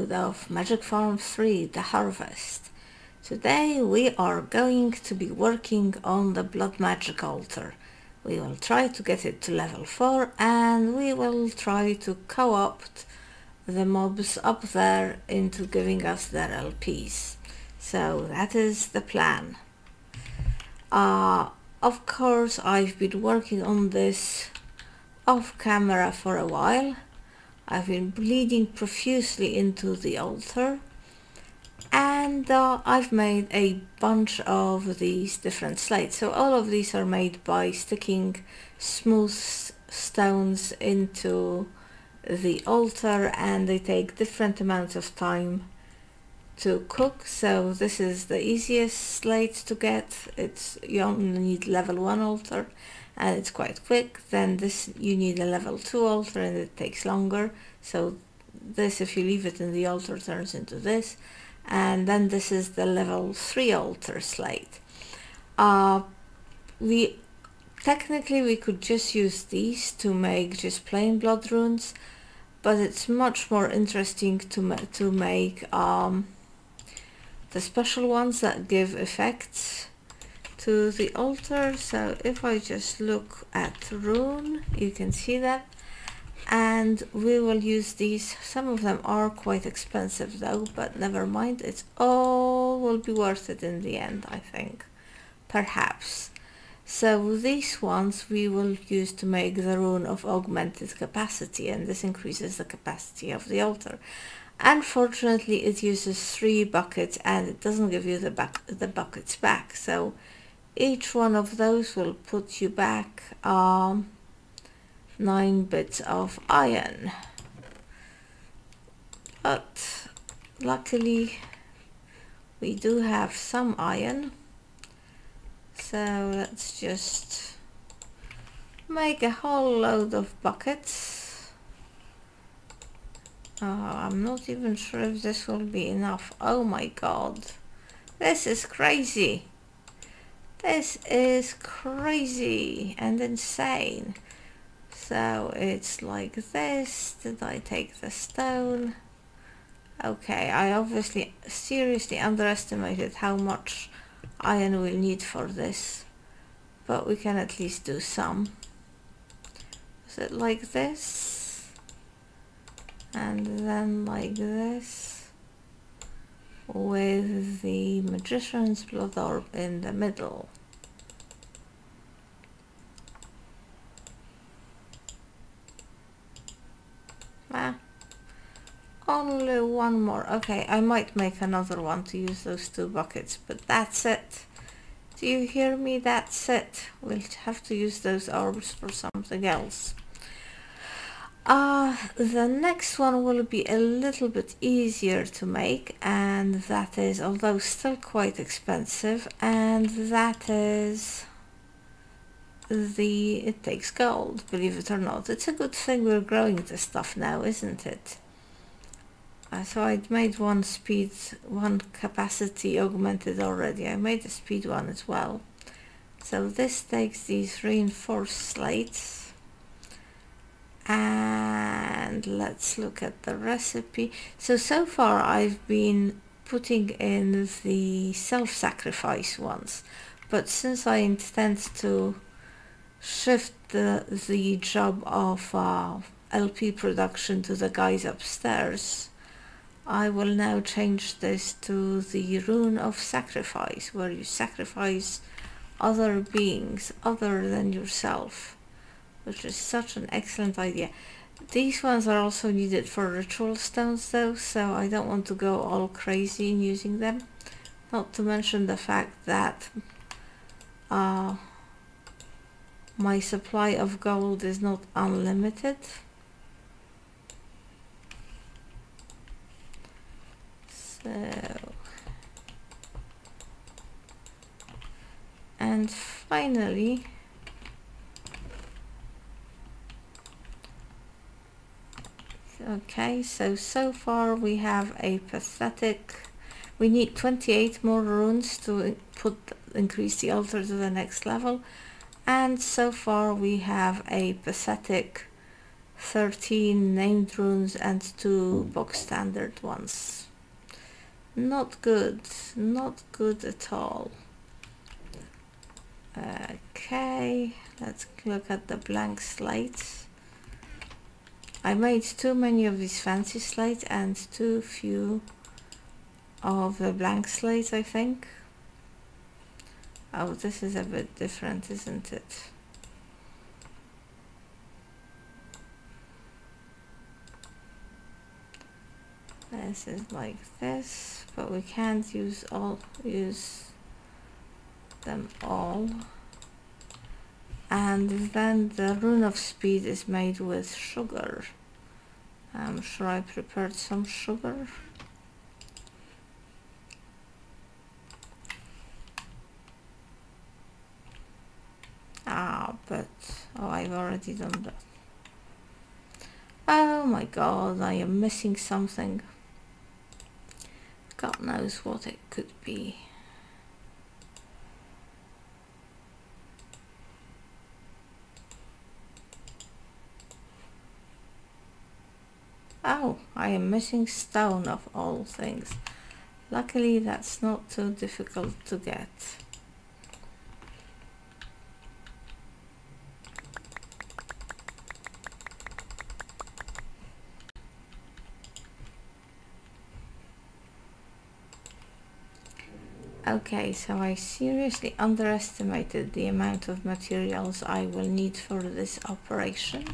episode of Magic Farm 3, The Harvest. Today we are going to be working on the Blood Magic altar. We will try to get it to level 4 and we will try to co-opt the mobs up there into giving us their LPs. So that is the plan. Of course, I've been working on this off camera for a while. I've been bleeding profusely into the altar, and I've made a bunch of these different slates. So all of these are made by sticking smooth stones into the altar, and they take different amounts of time to cook. So this is the easiest slate to get. You only need level 1 altar and it's quite quick. Then this you need a level 2 altar and it takes longer. So this, if you leave it in the altar, turns into this. And then this is the level 3 altar slate. Technically we could just use these to make just plain blood runes, but it's much more interesting to make the special ones that give effects to the altar. So if I just look at rune, you can see that, and we will use these. Some of them are quite expensive though, but never mind, it's all will be worth it in the end, I think, perhaps. So these ones we will use to make the rune of augmented capacity, and this increases the capacity of the altar. Unfortunately it uses 3 buckets and it doesn't give you the buckets back, so each one of those will put you back 9 bits of iron. But luckily we do have some iron, so let's just make a whole load of buckets. I'm not even sure if this will be enough. Oh my god, this is crazy. This is crazy and insane. So it's like this. Did I take the stone? Okay, I obviously seriously underestimated how much iron we'll need for this, but we can at least do some. Is it like this? And then like this, with the magician's blood orb in the middle. Only one more. Okay, I might make another one to use those 2 buckets, but that's it. Do you hear me? That's it. We'll have to use those orbs for something else. The next one will be a little bit easier to make, and that is, although still quite expensive, and that is it takes gold, believe it or not. It's a good thing we're growing this stuff now, isn't it? So I'd made one capacity augmented already. I made a speed one as well. So this takes these reinforced slates, and let's look at the recipe. So far I've been putting in the self-sacrifice ones, but since I intend to shift the job of LP production to the guys upstairs, I will now change this to the rune of sacrifice, where you sacrifice other beings other than yourself, which is such an excellent idea. These ones are also needed for ritual stones though, so I don't want to go all crazy in using them. Not to mention the fact that my supply of gold is not unlimited. So, and finally, okay, so far we have a pathetic, we need 28 more runes to increase the altar to the next level, and so far we have a pathetic 13 named runes and 2 box standard ones. Not good, not good at all. Okay, let's look at the blank slates. I made too many of these fancy slates and too few of the blank slates, I think. Oh, this is a bit different, isn't it? This is like this, but we can't use them all. And then the rune of speed is made with sugar. I'm sure I prepared some sugar. But I've already done that. Oh my god, I am missing something. God knows what it could be. Oh, I am missing stone of all things. Luckily that's not too difficult to get. Okay, so I seriously underestimated the amount of materials I will need for this operation.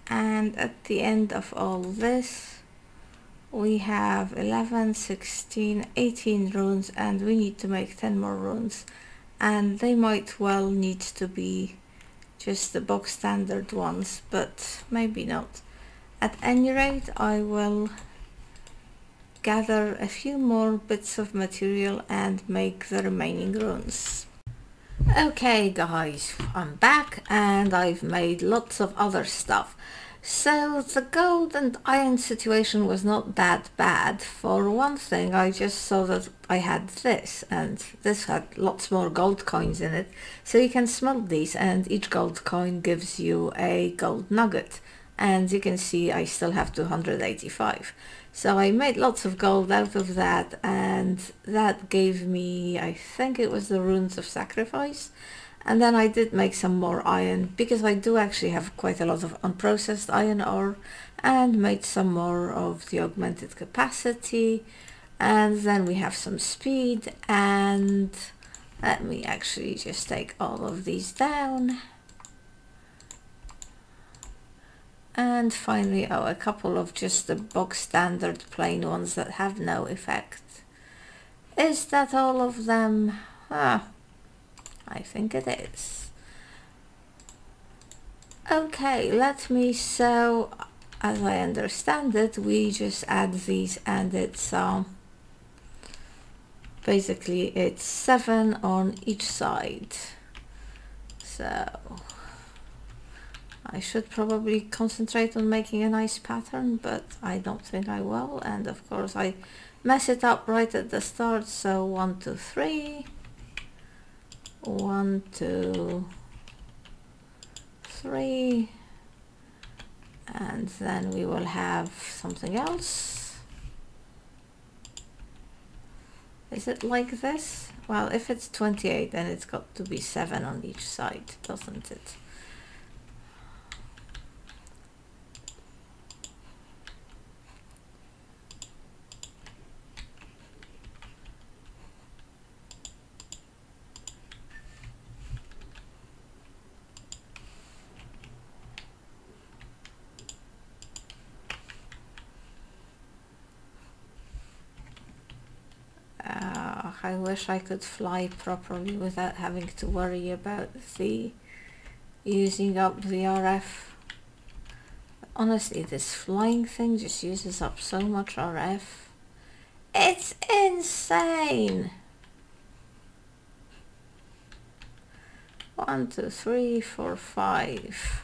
And at the end of all this, we have 11, 16, 18 runes, and we need to make 10 more runes. And they might well need to be just the box standard ones, but maybe not. At any rate, I will gather a few more bits of material and make the remaining runes. Okay guys, I'm back and I've made lots of other stuff. So the gold and iron situation was not that bad. For one thing, I just saw that I had this, and this had lots more gold coins in it. So you can smelt these, and each gold coin gives you a gold nugget. And you can see I still have 285. So I made lots of gold out of that, and that gave me, I think it was the runes of sacrifice. And then I did make some more iron, because I do actually have quite a lot of unprocessed iron ore, and made some more of the augmented capacity. And then we have some speed, and let me actually just take all of these down. And finally, a couple of just the box standard plain ones that have no effect. Is that all of them? I think it is. Okay, let me, so as I understand it, we just add these, and it's basically it's 7 on each side. So I should probably concentrate on making a nice pattern, but I don't think I will. And of course I mess it up right at the start. So 1, 2, 3, 1, 2, 3, and then we will have something else. Is it like this? Well, if it's 28, then it's got to be 7 on each side, doesn't it? I wish I could fly properly without having to worry about the using up the RF. Honestly, this flying thing just uses up so much RF. It's insane! 1, 2, 3, 4, 5,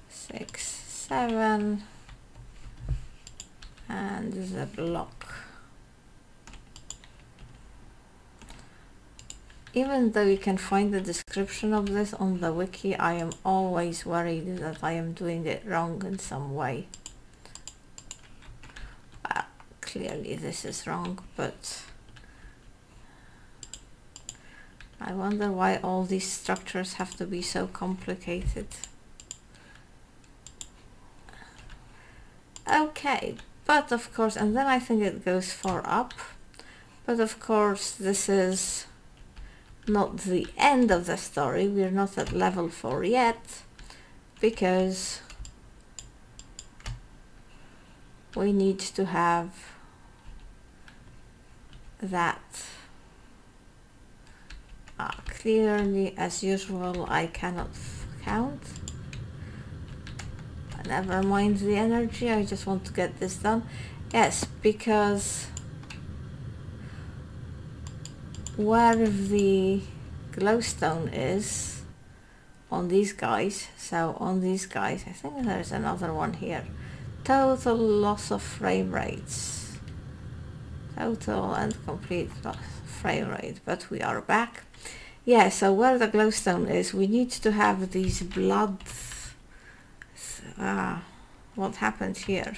6, 7, and the block. Even though you can find the description of this on the wiki, I am always worried that I am doing it wrong in some way. Clearly this is wrong, but I wonder why all these structures have to be so complicated. Okay, but of course, and then I think it goes 4 up, but of course this is not the end of the story. We're not at level 4 yet, because we need to have that. Clearly, as usual, I cannot count. Never mind the energy, I just want to get this done. Yes, because where the glowstone is on these guys, so on these guys, I think there's another one here. Total loss of frame rates. Total and complete loss of frame rate, but we are back. Yeah, so where the glowstone is, we need to have these blood... what happened here?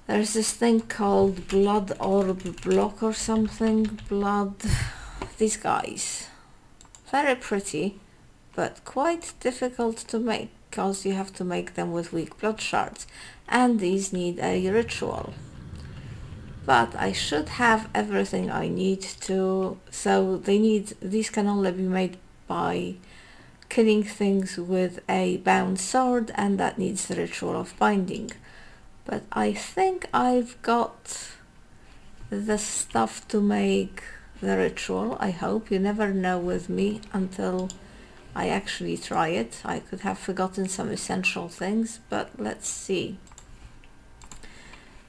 There's this thing called blood orb block or something. Blood... these guys. Very pretty, but quite difficult to make, because you have to make them with weak blood shards. And these need a ritual. But I should have everything I need to... so these can only be made by killing things with a bound sword, and that needs the ritual of binding. But I think I've got the stuff to make the ritual, I hope. You never know with me until I actually try it. I could have forgotten some essential things, but let's see.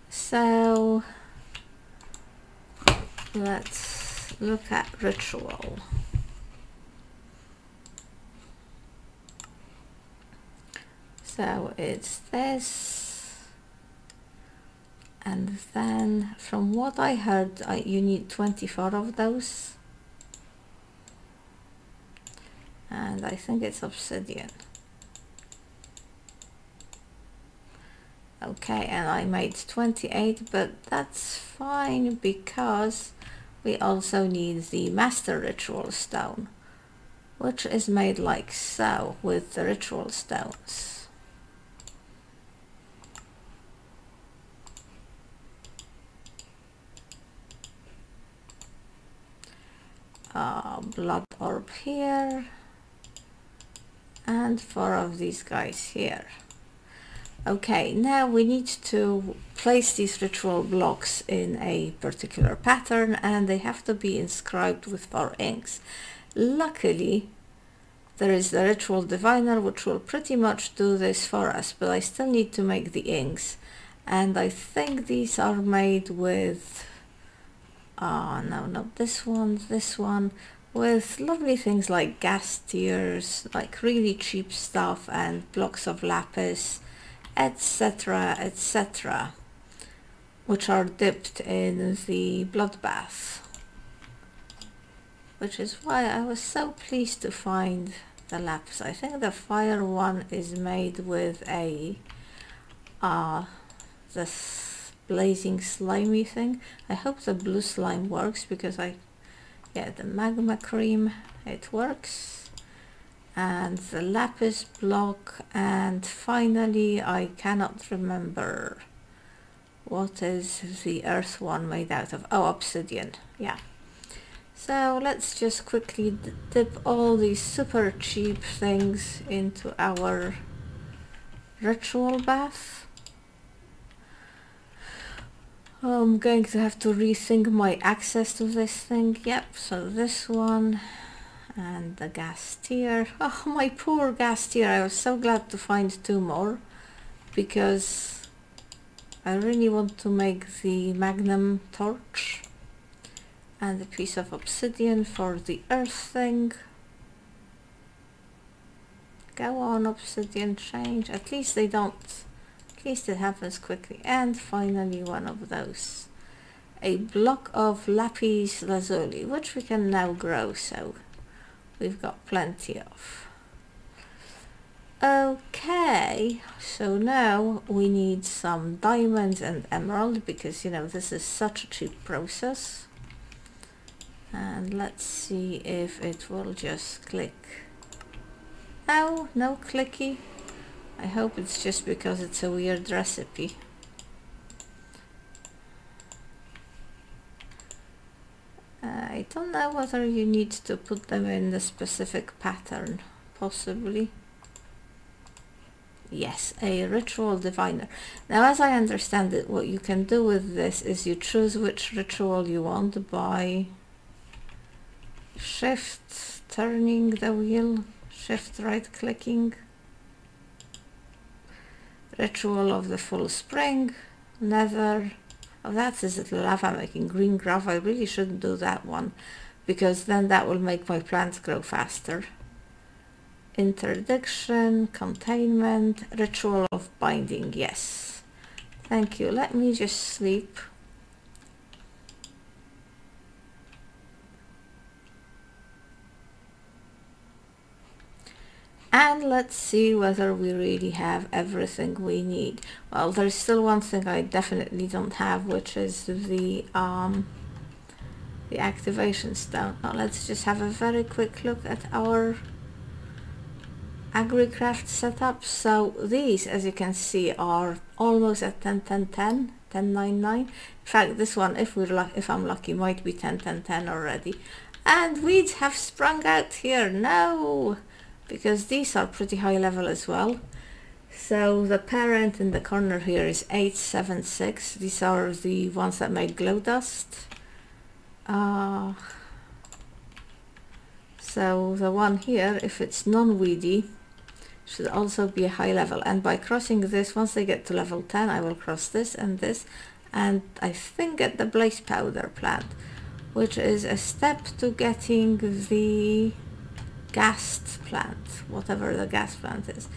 So let's look at ritual. So it's this, and then from what I heard, you need 24 of those, and I think it's obsidian. Okay, and I made 28, but that's fine because we also need the master ritual stone, which is made like so with the ritual stones. Blood orb here, and 4 of these guys here. Okay, now we need to place these ritual blocks in a particular pattern, and they have to be inscribed with 4 inks. Luckily, there is the ritual diviner, which will pretty much do this for us, but I still need to make the inks, and I think these are made with no, not this one, with lovely things like gas tiers, like really cheap stuff, and blocks of lapis, etc, etc, which are dipped in the bloodbath, which is why I was so pleased to find the lapis. I think the fire one is made with a this blazing slimy thing. I hope the blue slime works, because yeah, the magma cream, it works, and the lapis block, and finally I cannot remember what is the earth one made out of. Oh, obsidian, yeah. So let's just quickly dip all these super cheap things into our ritual bath. I'm going to have to rethink my access to this thing. Yep, so this one, and the gas tier. Oh, my poor gas tier. I was so glad to find 2 more, because I really want to make the magnum torch, and a piece of obsidian for the earth thing. Go on, obsidian, change. At least they don't, at least it happens quickly. And finally 1 of those. a block of lapis lazuli, which we can now grow, so we've got plenty of. Okay, so now we need some diamonds and emerald, because you know this is such a cheap process. And let's see if it will just click. Oh, no clicky. I hope it's just because it's a weird recipe. I don't know whether you need to put them in the specific pattern, possibly. Yes, a ritual diviner. Now, as I understand it, what you can do with this is you choose which ritual you want by shift turning the wheel, shift right clicking. Ritual of the full spring, nether. Oh, that's is it lava making green graph. I really shouldn't do that one, because then that will make my plants grow faster. Interdiction, containment, ritual of binding. Yes, thank you. Let me just sleep. And let's see whether we really have everything we need. Well, there's still one thing I definitely don't have, which is the activation stone. Now let's just have a very quick look at our AgriCraft setup. So these, as you can see, are almost at 10.10.10, 10.99. In fact, this one, if I'm lucky, might be 10.10.10 already. And weeds have sprung out here. No! Because these are pretty high level as well. So the parent in the corner here is 876. These are the ones that make glow dust. So the one here, if it's non-weedy, should also be a high level. And by crossing this, once they get to level 10, I will cross this, and I think get the blaze powder plant, which is a step to getting the ghast plant, whatever the ghast plant is.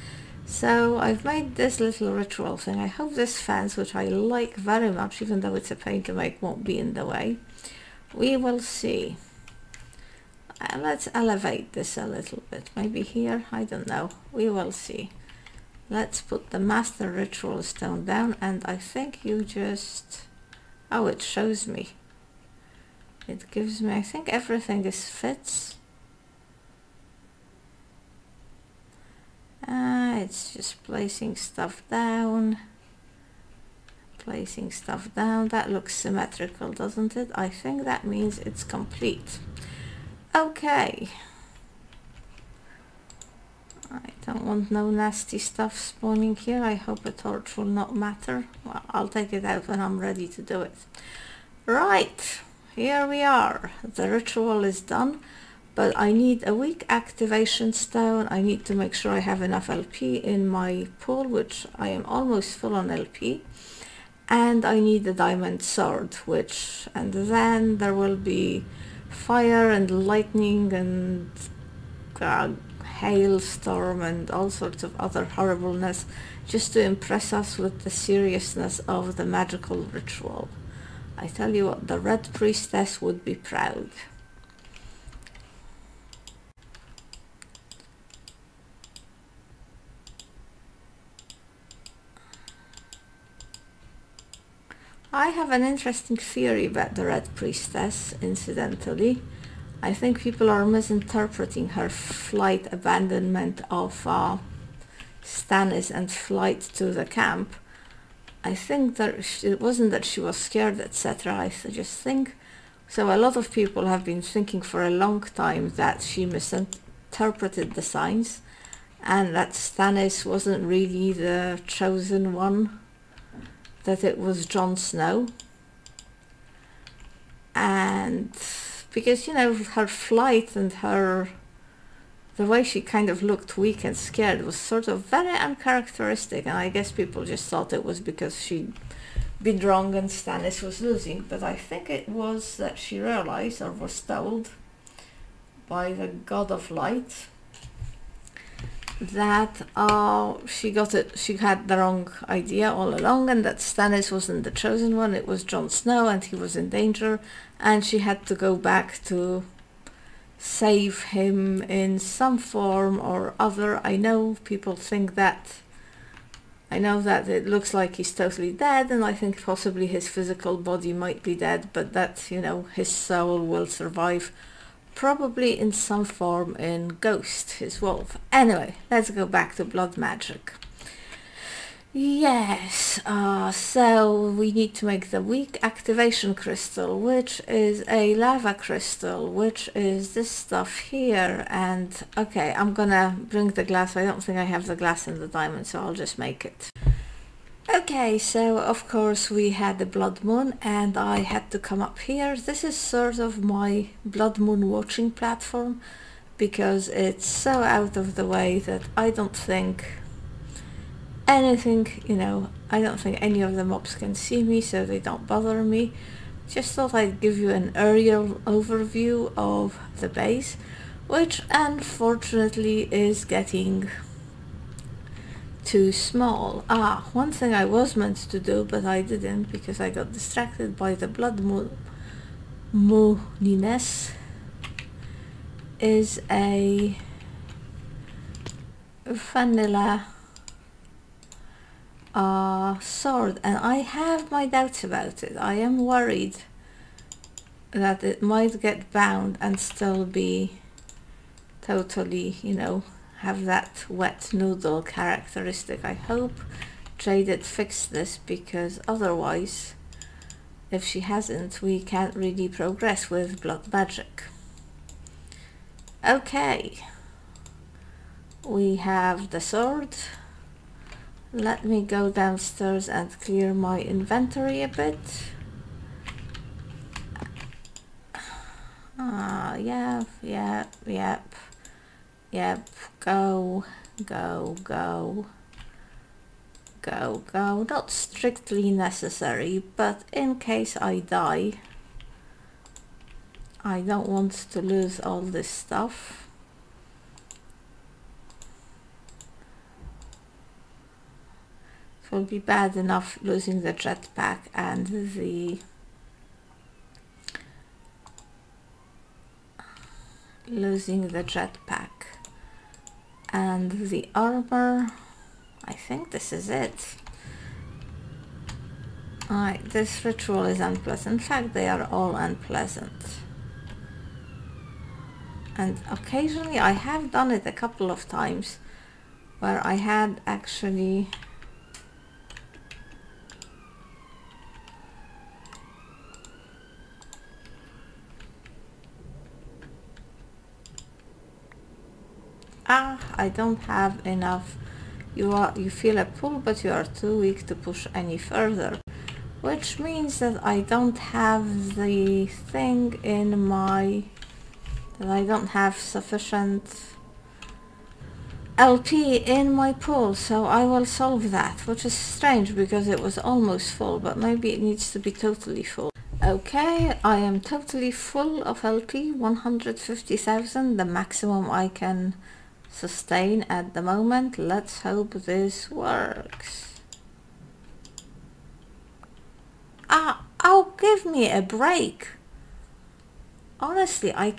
So I've made this little ritual thing. I hope this fence, which I like very much, even though it's a pain to make, won't be in the way. We will see. Let's elevate this a little bit, maybe here, I don't know, we will see. Let's put the master ritual stone down, and I think you just, oh, it shows me, it gives me, I think everything is fits. It's just placing stuff down, that looks symmetrical, doesn't it? I think that means it's complete. Okay, I don't want no nasty stuff spawning here. I hope a torch will not matter. Well, I'll take it out when I'm ready to do it. Right, here we are. The ritual is done, but I need a weak activation stone. I need to make sure I have enough LP in my pool, which I am almost full on LP. And I need the diamond sword, and then there will be fire and lightning and hailstorm and all sorts of other horribleness, just to impress us with the seriousness of the magical ritual. I tell you what, the Red Priestess would be proud. I have an interesting theory about the Red Priestess, incidentally. I think people are misinterpreting her flight abandonment of Stannis and flight to the camp. I think that it wasn't that she was scared, etc. I just think, so a lot of people have been thinking for a long time that she misinterpreted the signs, and that Stannis wasn't really the chosen one, that it was Jon Snow. And because, you know, her flight and the way she kind of looked weak and scared was sort of very uncharacteristic, and I guess people just thought it was because she'd been wrong and Stannis was losing. But I think it was that she realized, or was told by the God of Light, that she had the wrong idea all along, and that Stannis wasn't the chosen one, it was Jon Snow, and he was in danger, and she had to go back to save him in some form or other. I know that it looks like he's totally dead, and I think possibly his physical body might be dead, but that, you know, his soul will survive, probably in some form in Ghost, his wolf. Anyway, let's go back to blood magic. Yes, so we need to make the weak activation crystal, which is a lava crystal, which is this stuff here. And okay, I'm gonna bring the glass. I don't think I have the glass and the diamond, so I'll just make it. Okay, so of course we had the blood moon, and I had to come up here. This is sort of my blood moon watching platform, because it's so out of the way that I don't think anything, you know, I don't think any of the mobs can see me, so they don't bother me. Just thought I'd give you an aerial overview of the base, which unfortunately is getting too small. One thing I was meant to do, but I didn't because I got distracted by the blood mooniness, is a vanilla sword, and I have my doubts about it. I am worried that it might get bound and still be totally, you know, have that wet noodle characteristic. I hope Jaded fixed this, because otherwise, if she hasn't, we can't really progress with blood magic. Okay, we have the sword. Let me go downstairs and clear my inventory a bit. Yep. Go. Not strictly necessary, but in case I die, I don't want to lose all this stuff. It will be bad enough losing the jetpack and the armor. I think this is it. Alright, this ritual is unpleasant. In fact, they are all unpleasant. And occasionally I have done it a couple of times where I had actually I don't have enough. You feel a pull, but you are too weak to push any further, which means that I don't have the thing in my, that I don't have sufficient LP in my pool, so I will solve that, which is strange because it was almost full, but maybe it needs to be totally full. Okay, I am totally full of LP, 150,000, the maximum I can sustain at the moment. Let's hope this works. Oh, give me a break. Honestly, I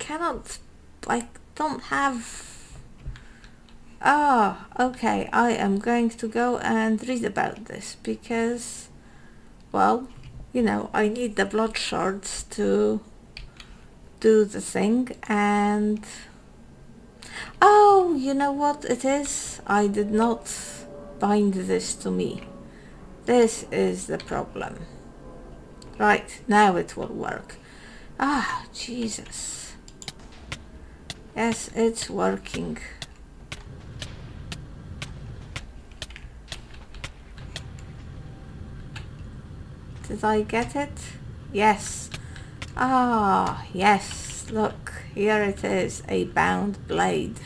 don't have... okay, I am going to go and read about this because, well, you know, I need the blood shards to do the thing. And oh, you know what it is? I did not bind this to me. This is the problem. Right, now it will work. Jesus. Yes, it's working. Did I get it? Yes. Yes. Look, here it is, a bound blade.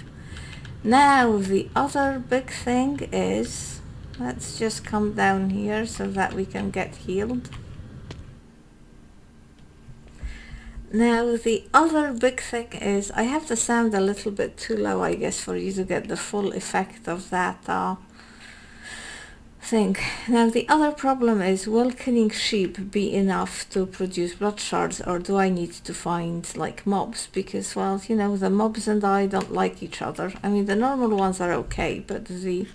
Now the other big thing is, let's just come down here so that we can get healed. Now the other big thing is I have the sound a little bit too low, I guess, for you to get the full effect of that thing. Now the other problem is, will killing sheep be enough to produce blood shards, or do I need to find like mobs? Because, well, you know, the mobs and I don't like each other. I mean, the normal ones are okay, but the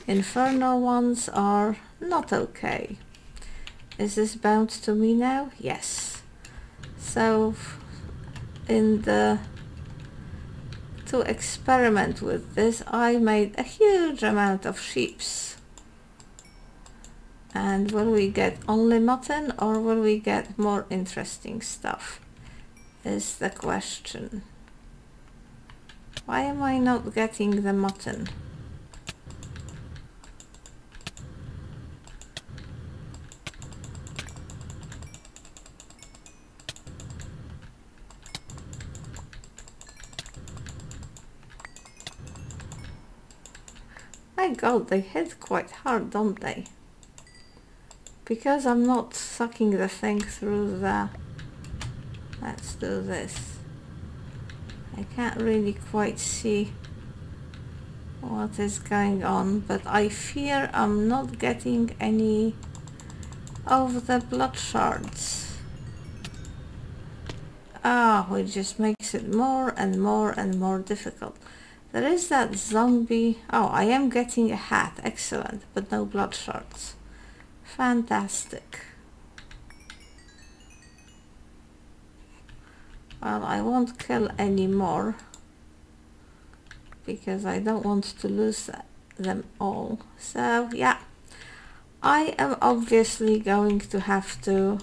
infernal ones are not okay. Is this bound to me now? Yes. So to experiment with this, I made a huge amount of sheeps. And will we get only mutton, or will we get more interesting stuff, is the question. Why am I not getting the mutton? My god, they hit quite hard, don't they? Because I'm not sucking the thing through the... Let's do this. I can't really quite see what is going on, but I fear I'm not getting any of the blood shards. Which just makes it more and more and more difficult. There is that zombie... Oh, I am getting a hat. Excellent. But no blood shards. Fantastic. Well, I won't kill any more, because I don't want to lose them all. So, yeah. I am obviously going to have to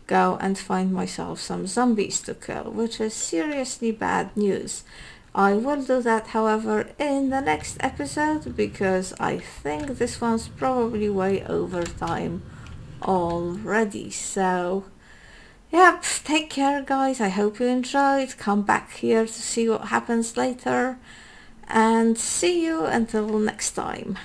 go and find myself some zombies to kill, which is seriously bad news. I will do that, however, in the next episode, because I think this one's probably way over time already. So, yep, take care guys, I hope you enjoyed. Come back here to see what happens later, and see you until next time.